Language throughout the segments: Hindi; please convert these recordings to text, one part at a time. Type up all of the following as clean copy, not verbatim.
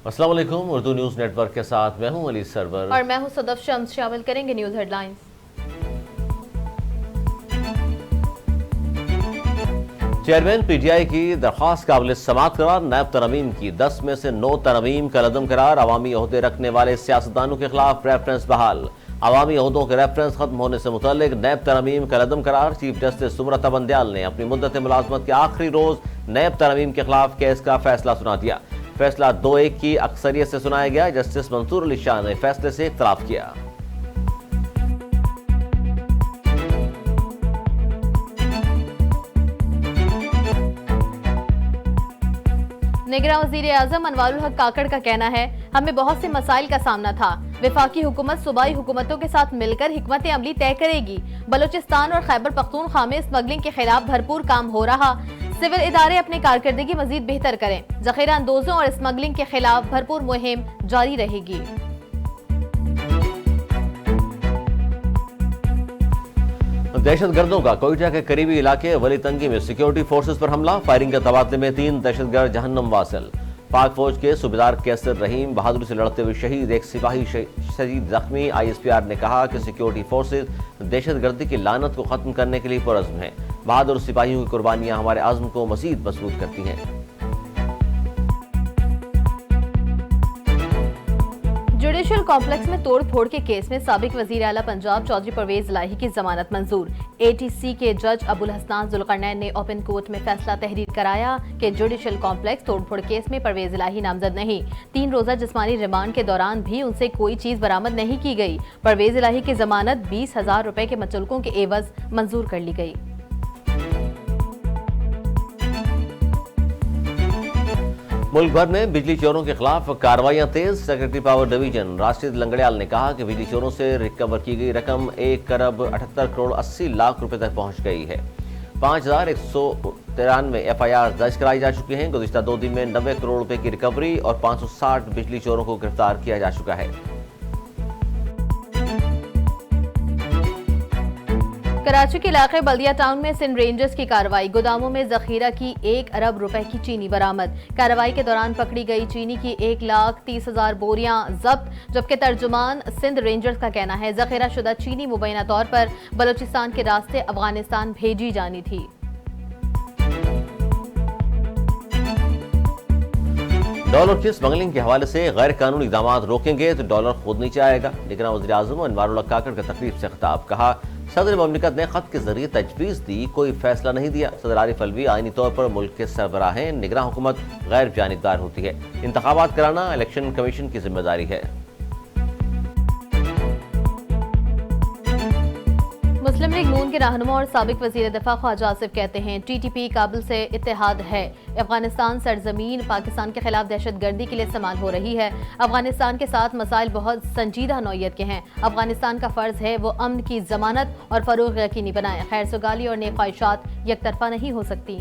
अस्सलाम वालेकुम। उर्दू न्यूज़ नेटवर्क के साथ मैं हूं अली सरवर और मैं हूं सदफ शम्स। शामिल करेंगे न्यूज़ हेडलाइंस। चेयरमैन पीटीआई की दरख्वास्त काबिल समाअत करार। नायब तरमीम की 10 में से 9 तरमीम का लदम करार। अवामी ओहदे रखने वाले सियासतदानों के खिलाफ रेफरेंस बहाल। अवामी ओहदों के रेफरेंस खत्म होने से मुतल्लिक नायब तरमीम का लदम करार। चीफ जस्टिस सुब्रता बंदयाल ने अपनी मुद्दत मुलाजमत के आखिरी रोज नायब तरमीम के खिलाफ केस का फैसला सुना दिया। फैसला 2-1 की अक्सरियत से सुनाया गया। जस्टिस मंसूर अली शाह ने फैसले से इख्तलाफ किया। निगरान वज़ीर आज़म अनवारुल हक काकड़ का कहना है, हमें बहुत से मसाइल का सामना था। वफाकी हुकूमत सूबाई हुकूमतों के साथ मिलकर हिकमत अमली तय करेगी। बलूचिस्तान और खैबर पख्तूनख्वा में स्मगलिंग के खिलाफ भरपूर काम हो रहा। सिविल इदारे अपनी कारकर्दगी मजीद बेहतर करें। जखीरा अंदोजों और स्मगलिंग के खिलाफ भरपूर मुहिम जारी रहेगी। दहशतगर्दों का कोयटा के करीबी इलाके वली तंगी में सिक्योरिटी फोर्सेस पर हमला। फायरिंग के तबादले में 3 दहशतगर्द जहन्नम वासिल। पाक फौज के सूबेदार कैसर रहीम बहादुरी से लड़ते हुए शहीद। एक सिपाही शहीद जख्मी। ISPR ने कहा कि सिक्योरिटी फोर्सेस दहशतगर्दी की लानत को खत्म करने के लिए पुरअज़्म हैं। बहादुर सिपाहियों की कुर्बानियां हमारे आज़्म को मज़ीद मजबूत करती हैं। जुडिशल कॉम्प्लेक्स में तोड़ फोड़ के केस में साबिक वजीर आला पंजाब चौधरी परवेज इलाही की जमानत मंजूर। ATC के जज अबुल हसनान जुल्करनैन ने ओपन कोर्ट में फैसला तहरीर कराया कि जुडिशल कॉम्प्लेक्स तोड़फोड़ केस में परवेज इलाही नामजद नहीं। 3 रोजा जिस्मानी रिमांड के दौरान भी उनसे कोई चीज बरामद नहीं की गई। परवेज इलाही की जमानत 20,000 रुपए के मचलकों के एवज मंजूर कर ली गई। मुल्क भर में बिजली चोरों के खिलाफ कार्रवाइयां तेज। Secretary power division Rashid Langrial ने कहा कि बिजली चोरों से रिकवर की गई रकम 1 अरब 78 करोड़ 80 लाख रुपए तक पहुंच गई है। 5193 FIR दर्ज कराई जा चुकी हैं। गुज़िश्ता 2 दिन में 90 करोड़ रुपए की रिकवरी और 560 बिजली चोरों को गिरफ्तार किया जा चुका है। कराची के इलाके बल्दिया टाउन में सिंध रेंजर्स की कार्रवाई। गोदामों में जखीरा की 1 अरब रुपए की चीनी बरामद। कार्रवाई के दौरान पकड़ी गई चीनी की 1,30,000 बोरियां जब्त। जबकि तर्जुमान सिंध रेंजर्स का कहना है जखीरा शुदा चीनी मुबैना तौर पर बलूचिस्तान के रास्ते अफगानिस्तान भेजी जानी थी। डॉलर की स्मगलिंग के हवाले से गैर कानूनी इक़दाम रोकेंगे तो डॉलर खुद नीचे आएगा। निगरान वज़ीर आज़म अनवारुल हक काकड़ का तकरीब से खिताब। कहा, सदर ममलिकत ने खत के जरिए तजवीज़ दी, कोई फैसला नहीं दिया। सदर आरिफ अलवी आईनी तौर पर मुल्क के सरबराह हैं। निगरान हुकूमत गैर जानिबदार होती है। इंतखाबात कराना इलेक्शन कमीशन की जिम्मेदारी है। मुस्लिम लीग नून के रहनुमा और साबिक वज़ीर दफ़ा ख्वाजा आसिफ कहते हैं, TTP काबिल से इत्तेहाद है। अफगानिस्तान सरजमीन पाकिस्तान के खिलाफ दहशतगर्दी के लिए इस्तेमाल हो रही है। अफगानिस्तान के साथ मसाइल बहुत संजीदा नौयत के हैं। अफगानिस्तान का फर्ज है वो अमन की जमानत और फरोग यकीनी बनाए। खैर सुगाली और नेक ख्वाहिशात यकतरफा नहीं हो सकती।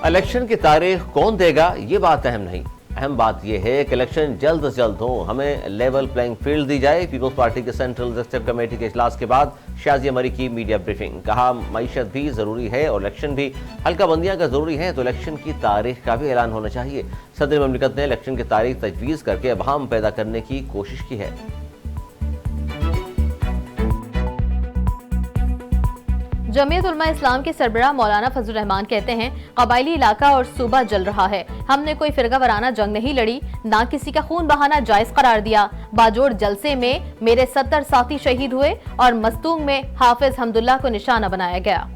इलेक्शन की तारीख कौन देगा ये बात अहम नहीं। अहम बात यह है कि इलेक्शन जल्द से जल्द हो, हमें लेवल प्लेइंग फील्ड दी जाए। पीपल्स पार्टी के सेंट्रल एग्जीक्यूटिव कमेटी के इजलास के बाद शाजिया मरी की मीडिया ब्रीफिंग। कहा, मईशत भी जरूरी है और इलेक्शन भी। हल्का बंदियां अगर जरूरी है तो इलेक्शन की तारीख का भी ऐलान होना चाहिए। सदर ममलिकत ने इलेक्शन की तारीख तजवीज़ करके अभाम पैदा करने की कोशिश की है। जमीयत उलमा इस्लाम के सरबराह मौलाना फजल रहमान कहते हैं, कबायली इलाका और सूबा जल रहा है। हमने कोई फिरका वराना जंग नहीं लड़ी, ना किसी का खून बहाना जायज करार दिया। बाजोड़ जलसे में मेरे 70 साथी शहीद हुए और मस्तूंग में हाफिज हमदुल्ला को निशाना बनाया गया।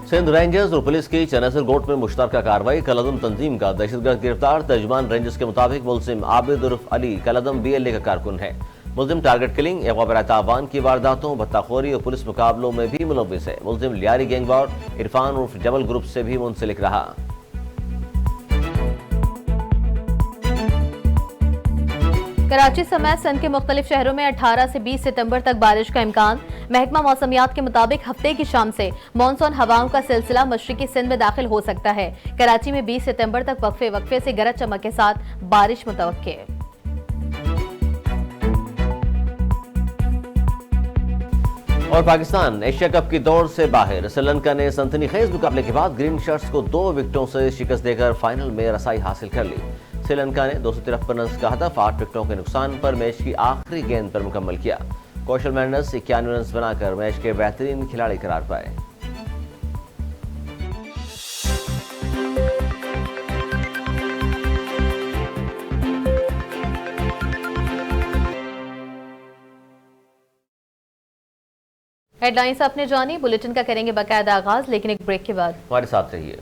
सिंध रेंजर्स और पुलिस की चनासर गोट में मुश्तरका कार्रवाई। कलदम तंजीम का दहशतगर्द गिरफ्तार। तर्जुमान रेंजर्स के मुताबिक मुलजिम आबिद उर्फ अली कलदम BLA का कारकुन है। मुलजिम टारगेट किलिंग, अगवा बरात आवान की वारदातों, भत्ताखोरी और पुलिस मुकाबलों में भी मुलव्विस है। मुलजिम लियारी गैंगवार इरफान उर्फ जबल ग्रुप से भी मुंसलिक रहा। कराची समेत सिंध के मुख्तलिफ शहरों में 18 से 20 सितंबर तक बारिश का इम्कान। महकमा मौसमियात के मुताबिक हफ्ते की शाम से मानसून हवाओं का सिलसिला मशरिकी सिंध में दाखिल हो सकता है। कराची में 20 सितंबर तक वक्फे वक्फे से गरज चमक के साथ बारिश मुतवक्के है। और पाकिस्तान एशिया कप की दौड़ से बाहर। श्रीलंका ने सनसनीखेज मुकाबले के बाद ग्रीन शर्ट्स को 2 विकेटों से शिकस्त देकर फाइनल में रसाई हासिल कर ली। श्रीलंका ने 253 रन का हदफ 8 विकेटों के नुकसान पर मैच की आखिरी गेंद पर मुकम्मल किया। कौशल मेंडिस 91 रन बनाकर मैच के बेहतरीन खिलाड़ी करार पाए। हेडलाइंस आपने जानी, बुलेटिन का करेंगे बाकायदा आगाज, लेकिन एक ब्रेक के बाद हमारे साथ रहिए।